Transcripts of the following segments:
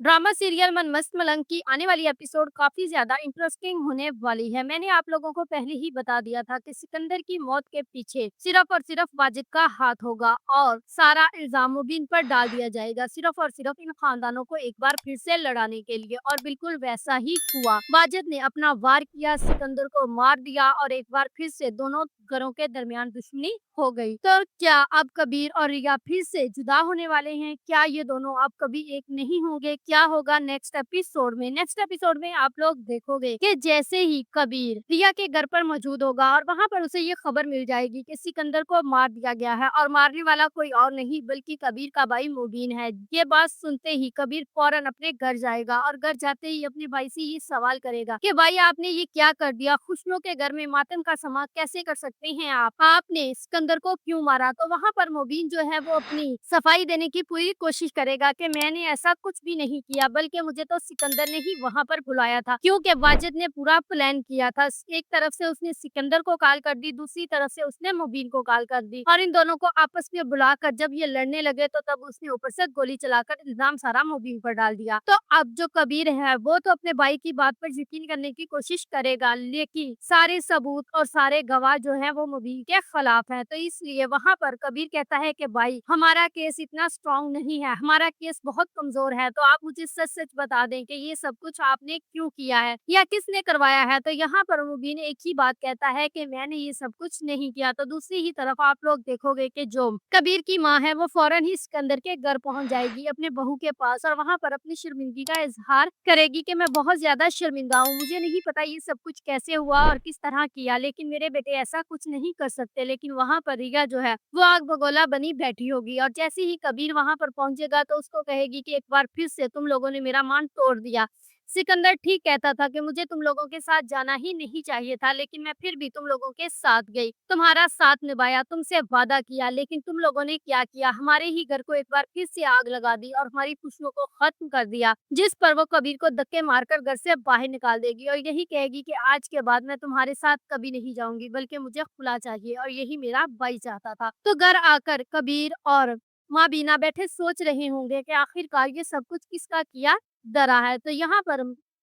Drama serial मन मस्त मलंग की आने वाली एपिसोड काफी ज्यादा इंटरेस्टिंग होने वाली है। मैंने आप लोगों को पहले ही बता दिया था कि सिकंदर की मौत के पीछे सिर्फ और सिर्फ वाजिद का हाथ होगा और सारा इल्जाम मुबीन पर डाल दिया जाएगा, सिर्फ और सिर्फ इन खानदानों को एक बार फिर से लड़ाने के लिए। और बिल्कुल वैसा ही हुआ। वाजिद ने अपना वार किया, सिकंदर को मार दिया और एक बार फिर से दोनों घरों के दरमियान दुश्मनी हो गई। तो क्या अब कबीर और रिया फिर से जुदा होने वाले हैं? क्या ये दोनों अब कभी एक नहीं होंगे? क्या होगा नेक्स्ट एपिसोड में? नेक्स्ट एपिसोड में आप लोग देखोगे कि जैसे ही कबीर रिया के घर पर मौजूद होगा और वहां पर उसे ये खबर मिल जाएगी कि सिकंदर को मार दिया गया है और मारने वाला कोई और नहीं बल्कि कबीर का भाई मुबीन है। ये बात सुनते ही कबीर फौरन अपने घर जाएगा और घर जाते ही अपने भाई से ये सवाल करेगा कि भाई आपने ये क्या कर दिया? खुशियों के घर में मातम का समा कैसे कर सकते हैं आप? आपने सिकंदर को क्यों मारा? तो वहां पर मुबीन जो है वो अपनी सफाई देने की पूरी कोशिश करेगा कि मैंने ऐसा कुछ भी नहीं किया, बल्कि मुझे तो सिकंदर ने ही वहां पर बुलाया था, क्योंकि वाजिद ने पूरा प्लान किया था। एक तरफ से उसने सिकंदर को कॉल कर दी, दूसरी तरफ से उसने मुबीन को कॉल कर दी और इन दोनों को आपस में बुलाकर जब ये लड़ने लगे तो तब उसने ऊपर से गोली चलाकर इल्जाम सारा मुबीन पर डाल दिया। तो अब जो कबीर है वो तो अपने भाई की बात पर यकीन करने की कोशिश करेगा, लेकिन सारे सबूत और सारे गवाह जो है वो मुबीन के खिलाफ है। तो इसलिए वहां पर कबीर कहता है कि भाई हमारा केस इतना स्ट्रांग नहीं है, हमारा केस बहुत कमजोर है, तो आप मुझे सच सच बता दें कि ये सब कुछ आपने क्यों किया है या किसने करवाया है। तो यहाँ पर मुबीन एक ही बात कहता है कि मैंने ये सब कुछ नहीं किया। तो दूसरी ही तरफ आप लोग देखोगे कि जो कबीर की माँ है वो फौरन ही सिकंदर के घर पहुंच जाएगी अपने बहू के पास और वहां पर अपनी शर्मिंदगी का इजहार करेगी कि मैं बहुत ज्यादा शर्मिंदा हूँ, मुझे नहीं पता ये सब कुछ कैसे हुआ और किस तरह किया, लेकिन मेरे बेटे ऐसा कुछ नहीं कर सकते। लेकिन वहां पर रिया जो है वो आग बगोला बनी बैठी होगी और जैसे ही कबीर वहां पर पहुंचेगा तो उसको कहेगी कि एक बार फिर से तुम लोगों ने मेरा मान तोड़ दिया। सिकंदर ठीक कहता था कि मुझे तुम लोगों के साथ जाना ही नहीं चाहिए था, लेकिन मैं फिर भी तुम लोगों के साथ गई, तुम्हारा साथ निभाया, तुमसे वादा किया, लेकिन तुम लोगों ने क्या किया? हमारे ही घर को एक बार फिर से आग लगा दी और हमारी खुशियों को खत्म कर दिया, जिस पर वो कबीर को धक्के मारकर घर से बाहर निकाल देगी और यही कहेगी कि आज के बाद मैं तुम्हारे साथ कभी नहीं जाऊंगी, बल्कि मुझे खुला चाहिए और यही मेरा भाई चाहता था। तो घर आकर कबीर और माँ बीना बैठे सोच रहे होंगे कि आखिरकार ये सब कुछ किसका किया डरा है। तो यहाँ पर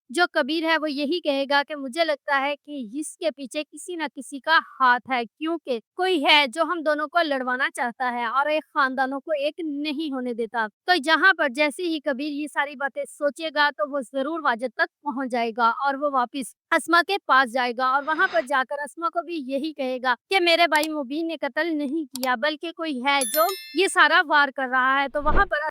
जो कबीर है वो यही कहेगा कि मुझे लगता है कि इसके पीछे किसी न किसी का हाथ है, क्योंकि कोई है जो हम दोनों को लड़वाना चाहता है और एक खानदानों को एक नहीं होने देता। तो यहाँ पर जैसे ही कबीर ये सारी बातें सोचेगा तो वो जरूर वाजिद तक पहुंच जाएगा और वो वापिस अस्मा के पास जाएगा और वहां पर जाकर अस्मा को भी यही कहेगा कि मेरे भाई मुबीन ने कत्ल नहीं किया, बल्कि कोई है जो ये सारा वार कर रहा है। तो वहां पर